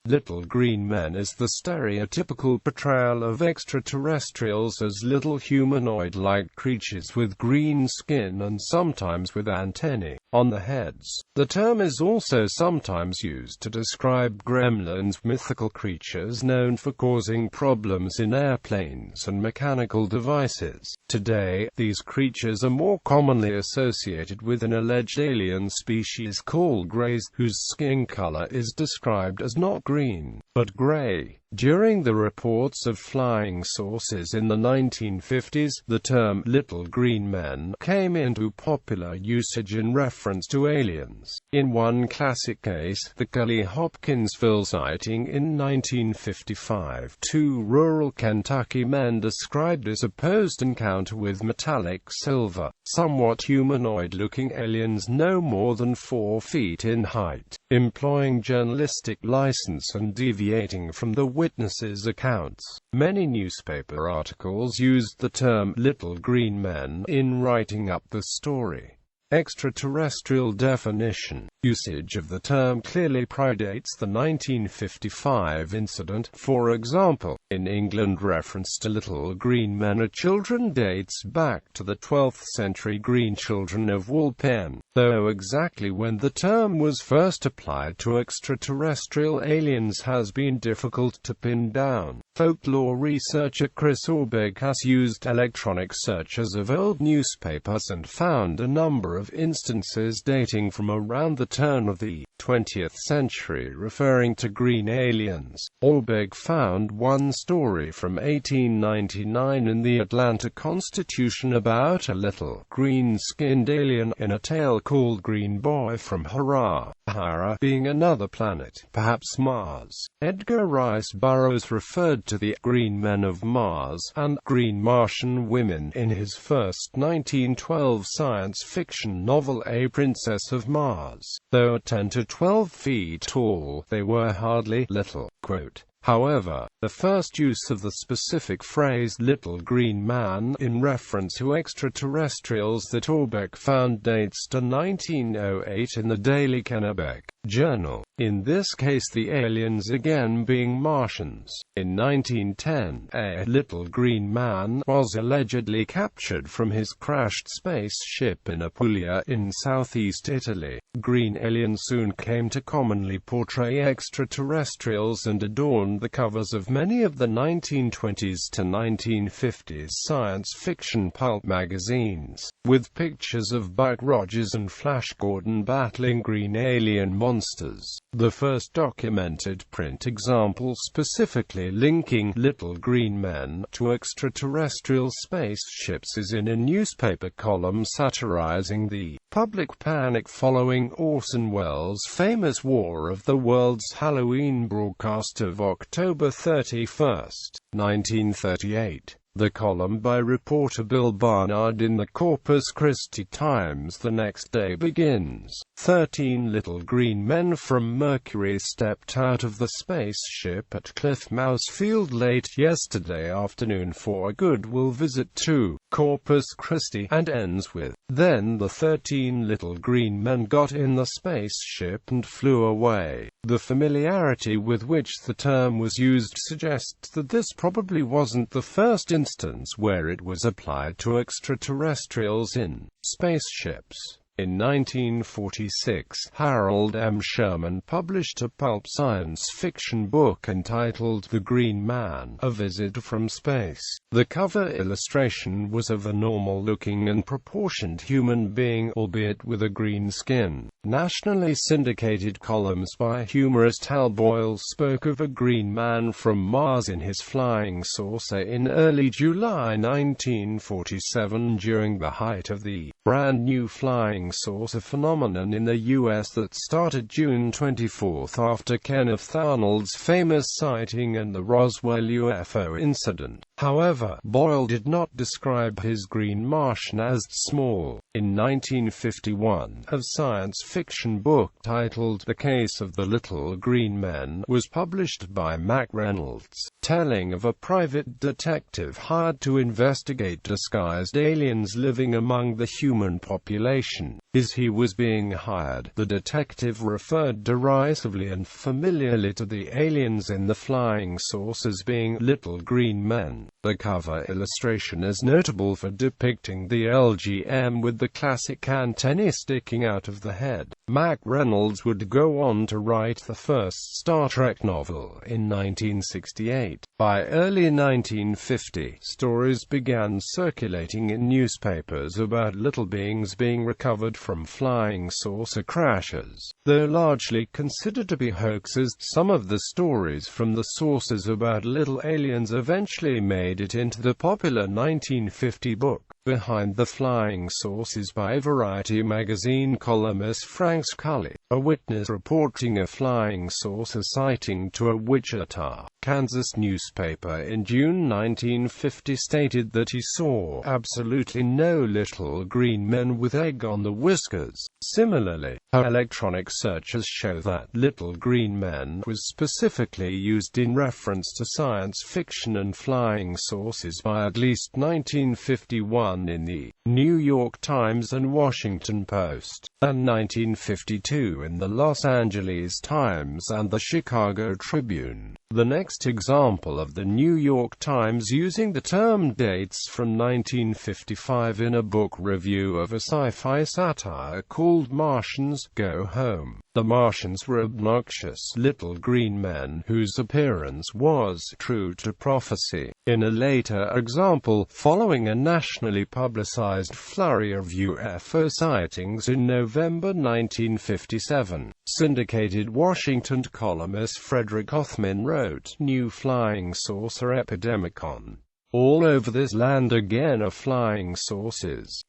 Little green men is the stereotypical portrayal of extraterrestrials as little humanoid-like creatures with green skin and sometimes with antennae on the heads. The term is also sometimes used to describe gremlins, mythical creatures known for causing problems in airplanes and mechanical devices. Today, these creatures are more commonly associated with an alleged alien species called greys, whose skin color is described as not green, but gray. During the reports of flying saucers in the 1950s, the term "little green men" came into popular usage in reference to aliens. In one classic case, the Kelly Hopkinsville sighting in 1955, two rural Kentucky men described a supposed encounter with metallic silver, somewhat humanoid-looking aliens no more than 4 feet in height. Employing journalistic license and deviating from the witnesses' accounts, many newspaper articles used the term "little green men" in writing up the story. Extraterrestrial definition. Usage of the term clearly predates the 1955 incident. For example, in England, reference to little green men or children dates back to the 12th century Green Children of Walpen, though exactly when the term was first applied to extraterrestrial aliens has been difficult to pin down. Folklore researcher Chris Orbeg has used electronic searches of old newspapers and found a number of instances dating from around the turn of the 20th century referring to green aliens. Orbeg found one story from 1899 in the Atlanta Constitution about a little green-skinned alien in a tale called Green Boy from Hara, Hara being another planet, perhaps Mars. Edgar Rice Burroughs referred to the green men of Mars and green Martian women in his first 1912 science fiction novel A Princess of Mars. Though 10 to 12 feet tall, they were hardly little. Quote, however, the first use of the specific phrase "little green man" in reference to extraterrestrials that Orbeg found dates to 1908 in the Daily Kennebec Journal, in this case the aliens again being Martians. In 1910, a little green man was allegedly captured from his crashed spaceship in Apulia in southeast Italy. Green aliens soon came to commonly portray extraterrestrials and adorned the covers of many of the 1920s to 1950s science fiction pulp magazines, with pictures of Buck Rogers and Flash Gordon battling green alien monsters. The first documented print example specifically linking little green men to extraterrestrial spaceships is in a newspaper column satirizing the public panic following Orson Welles' famous War of the Worlds Halloween broadcast of October 31, 1938. The column by reporter Bill Barnard in the Corpus Christi Times the next day begins, 13 little green men from Mercury stepped out of the spaceship at Cliff Mouse Field late yesterday afternoon for a goodwill visit to Corpus Christi, and ends with, then the 13 little green men got in the spaceship and flew away. The familiarity with which the term was used suggests that this probably wasn't the first instance where it was applied to extraterrestrials in spaceships. In 1946, Harold M. Sherman published a pulp science fiction book entitled The Green Man: A Visit from Space. The cover illustration was of a normal-looking and proportioned human being, albeit with a green skin. Nationally syndicated columns by humorist Hal Boyle spoke of a green man from Mars in his flying saucer in early July 1947 during the height of the brand-new flying saucer phenomenon in the U.S. that started June 24 after Kenneth Arnold's famous sighting and the Roswell UFO incident. However, Boyle did not describe his green Martian as small. In 1951, a science fiction book titled The Case of the Little Green Men was published by Mac Reynolds, telling of a private detective hired to investigate disguised aliens living among the human population. As he was being hired, the detective referred derisively and familiarly to the aliens in the flying saucers being little green men. The cover illustration is notable for depicting the LGM with the classic antennae sticking out of the head. Mac Reynolds would go on to write the first Star Trek novel in 1968. By early 1950, stories began circulating in newspapers about little beings being recovered from flying saucer crashes. Though largely considered to be hoaxes, some of the stories from the sources about little aliens eventually made it into the popular 1950 book, Behind the Flying Saucers by Variety magazine columnist Frank Scully. A witness reporting a flying saucer sighting to a Wichita, Kansas newspaper in June 1950 stated that he saw absolutely no little green men with egg on the whiskers. Similarly, electronic searches show that little green men was specifically used in reference to science fiction and flying saucers by at least 1951 in the New York Times and Washington Post, and 1952 in the Los Angeles Times and the Chicago Tribune. The next example of the New York Times using the term dates from 1955 in a book review of a sci-fi satire called Martians Go Home. The Martians were obnoxious little green men whose appearance was true to prophecy. In a later example, following a nationally publicized flurry of UFO sightings in November 1957, syndicated Washington columnist Frederick Othman wrote, "New flying saucer epidemicon. All over this land again are flying saucers.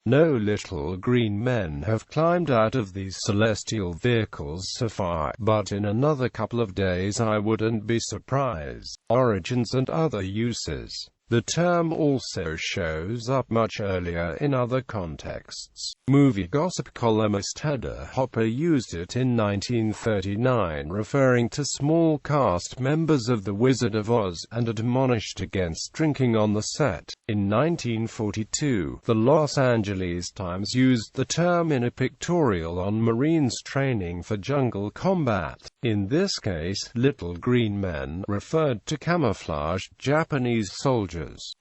No little green men have climbed out of these celestial vehicles so far, but in another couple of days I wouldn't be surprised." Origins and other uses. The term also shows up much earlier in other contexts. Movie gossip columnist Hedda Hopper used it in 1939 referring to small cast members of The Wizard of Oz, and admonished against drinking on the set. In 1942, the Los Angeles Times used the term in a pictorial on Marines training for jungle combat. In this case, little green men referred to camouflaged Japanese soldiers.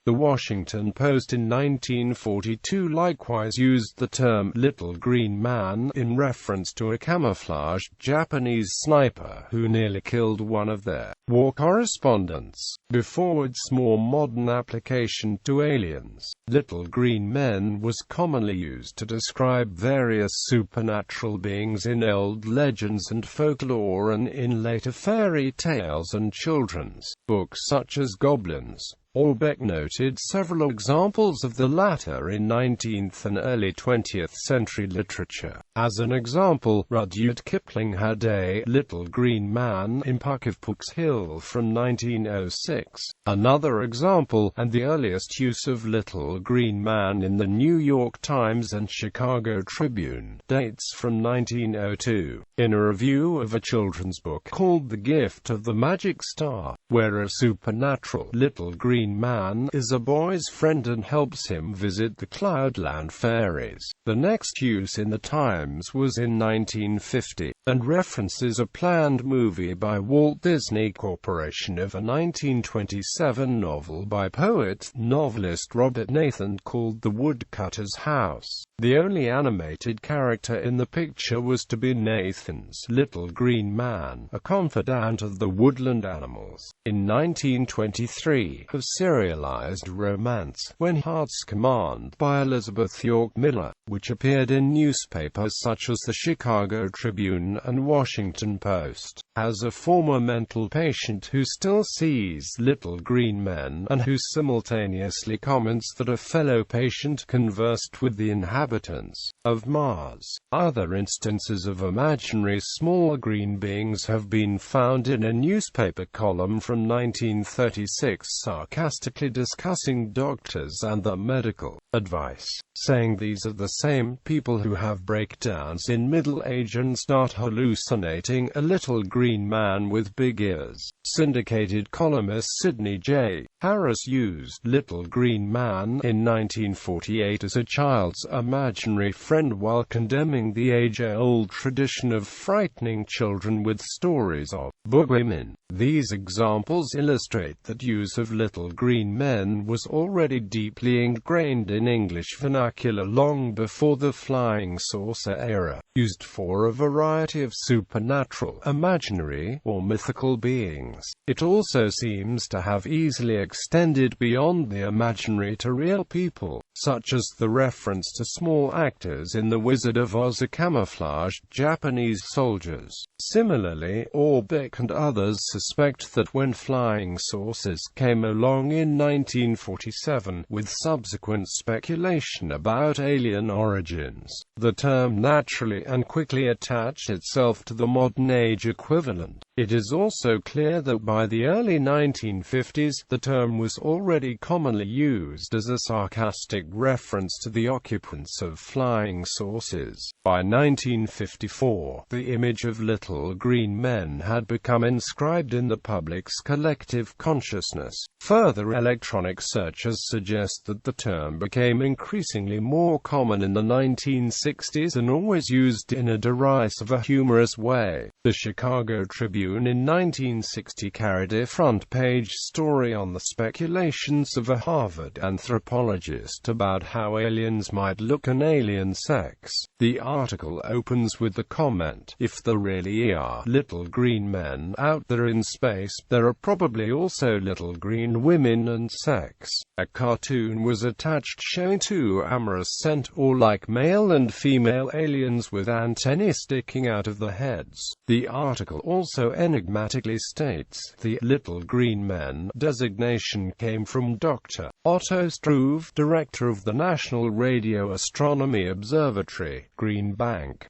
The Washington Post in 1942 likewise used the term little green man in reference to a camouflaged Japanese sniper who nearly killed one of their war correspondents. Before its more modern application to aliens, little green men was commonly used to describe various supernatural beings in old legends and folklore and in later fairy tales and children's books such as Goblins. Orbeck noted several examples of the latter in 19th and early 20th century literature. As an example, Rudyard Kipling had a little green man in Puck's Hill from 1906. Another example, and the earliest use of little green man in the New York Times and Chicago Tribune, dates from 1902. In a review of a children's book called The Gift of the Magic Star, where a supernatural little green man is a boy's friend and helps him visit the Cloudland fairies. The next use in the Times was in 1950, and references a planned movie by Walt Disney Corporation of a 1927 novel by poet-novelist Robert Nathan called The Woodcutter's House. The only animated character in the picture was to be Nathan's little green man, a confidant of the woodland animals. In 1923, a serialized romance, When Hearts Command, by Elizabeth York Miller, which appeared in newspapers such as the Chicago Tribune and Washington Post, has a former mental patient who still sees little green men, and who simultaneously comments that a fellow patient conversed with the inhabitants of Mars. Other instances of imaginary small green beings have been found in a newspaper column from 1936 sarcastically sarcastically discussing doctors and the medical advice, saying these are the same people who have breakdowns in middle age and start hallucinating a little green man with big ears. Syndicated columnist Sidney J. Harris used Little Green Man in 1948 as a child's imaginary friend while condemning the age-old tradition of frightening children with stories of boogeymen. These examples illustrate that use of little green men was already deeply ingrained in English vernacular long before the flying saucer era, used for a variety of supernatural, imaginary, or mythical beings. It also seems to have easily extended beyond the imaginary to real people, such as the reference to small actors in The Wizard of Oz or camouflaged Japanese soldiers. Similarly, Orbeck and others suspect that when flying saucers came along in 1947, with subsequent speculation about alien origins, the term naturally and quickly attached itself to the modern-age equivalent. It is also clear that by the early 1950s, the term was already commonly used as a sarcastic reference to the occupants of flying saucers. By 1954, the image of little green men had become inscribed in the public's collective consciousness. Further electronic searches suggest that the term became increasingly more common in the 1960s and always used in a derisive or humorous way. The Chicago Tribune in 1960 carried a front-page story on the speculations of a Harvard anthropologist about how aliens might look and alien sex. The article opens with the comment, "If there really are little green men out there in space, there are probably also little green women and sex." A cartoon was attached showing two amorous centaur-like male and female aliens with antennae sticking out of their heads. The article also enigmatically states, the "little green men" designation came from Dr. Otto Struve, director of the National Radio Astronomy Observatory, Green Bank,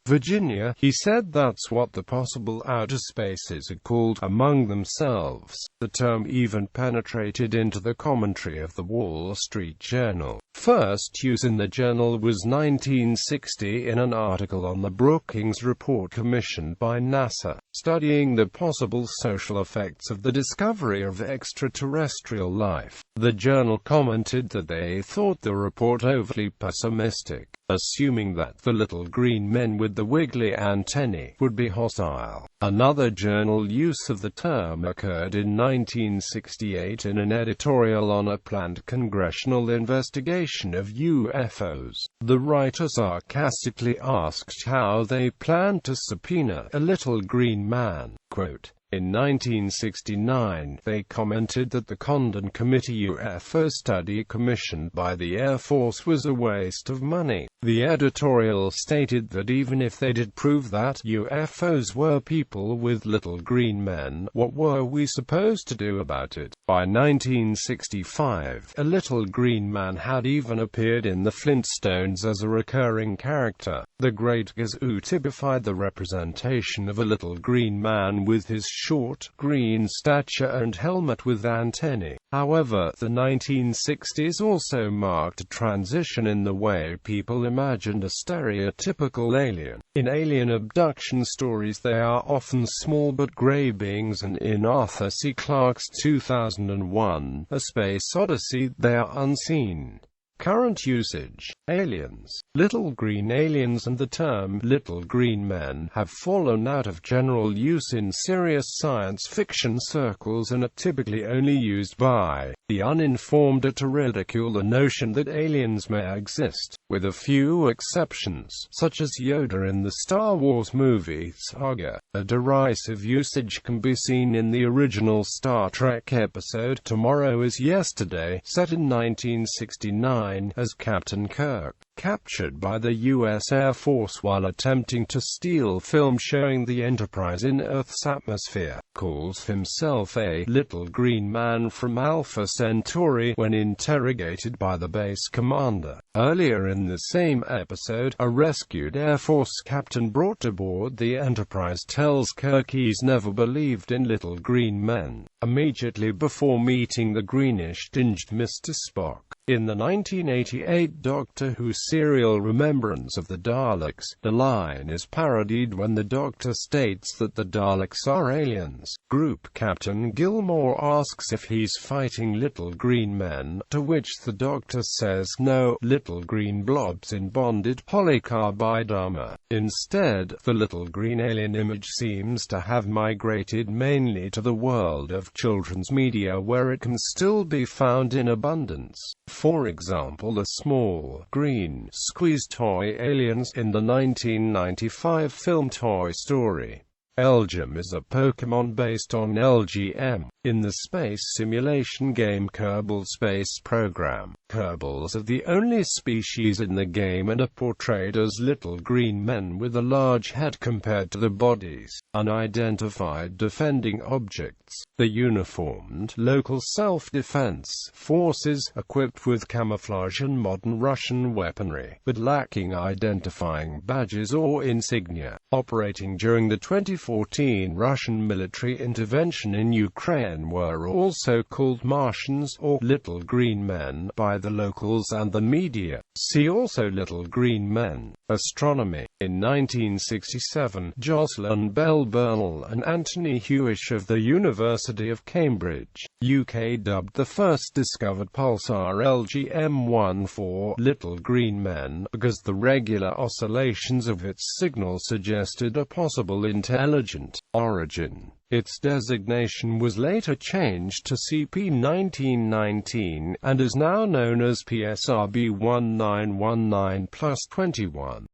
Virginia. He said that's what the possible outer spaces are called among themselves. The term even penetrated into the commentary of the Wall Street Journal. First use in the journal was 1960 in an article on the Brookings Report commissioned by NASA, studying the possible social effects of the discovery of extraterrestrial life. The journal commented that they thought the report overly pessimistic, assuming that the little green men with the wiggly antennae would be hostile. Another journal use of the term occurred in 1968 in an editorial on a planned congressional investigation of UFOs. The writer sarcastically asked how they planned to subpoena a little green man. Quote, in 1969, they commented that the Condon Committee UFO study commissioned by the Air Force was a waste of money. The editorial stated that even if they did prove that UFOs were people with little green men, what were we supposed to do about it? By 1965, a little green man had even appeared in the Flintstones as a recurring character. The Great Gazoo typified the representation of a little green man with his short, green stature and helmet with antennae. However, the 1960s also marked a transition in the way people imagined a stereotypical alien. In alien abduction stories they are often small but grey beings, and in Arthur C. Clarke's 2001, A Space Odyssey, they are unseen. Current usage: aliens, little green aliens and the term little green men have fallen out of general use in serious science fiction circles and are typically only used by the uninformed or to ridicule the notion that aliens may exist, with a few exceptions, such as Yoda in the Star Wars movie saga. A derisive usage can be seen in the original Star Trek episode Tomorrow is Yesterday, set in 1969, as Captain Kirk, captured by the U.S. Air Force while attempting to steal film showing the Enterprise in Earth's atmosphere, calls himself a little green man from Alpha Centauri when interrogated by the base commander. Earlier in the same episode, a rescued Air Force captain brought aboard the Enterprise tells Kirk he's never believed in little green men, immediately before meeting the greenish-tinged Mr. Spock. In the 1988 Doctor Who serial Remembrance of the Daleks, the line is parodied when the Doctor states that the Daleks are aliens. Group Captain Gilmore asks if he's fighting little green men, to which the Doctor says no, little green blobs in bonded polycarbide armor. Instead, the little green alien image seems to have migrated mainly to the world of children's media, where it can still be found in abundance. For example, the small, green, squeeze toy aliens in the 1995 film Toy Story. Elgem is a Pokémon based on LGM. In the space simulation game Kerbal Space Program, Kerbals are the only species in the game and are portrayed as little green men with a large head compared to the bodies, unidentified defending objects. The uniformed, local self-defense forces, equipped with camouflage and modern Russian weaponry, but lacking identifying badges or insignia, operating during the 2014 Russian military intervention in Ukraine, were also called Martians, or Little Green Men, by the locals and the media. See also Little Green Men. Astronomy. In 1967, Jocelyn Bell Burnell and Anthony Hewish of the University of Cambridge, UK dubbed the first discovered pulsar LGM-14 Little Green Men, because the regular oscillations of its signal suggested a possible intelligent origin. Its designation was later changed to CP1919, and is now known as PSRB 1919+21.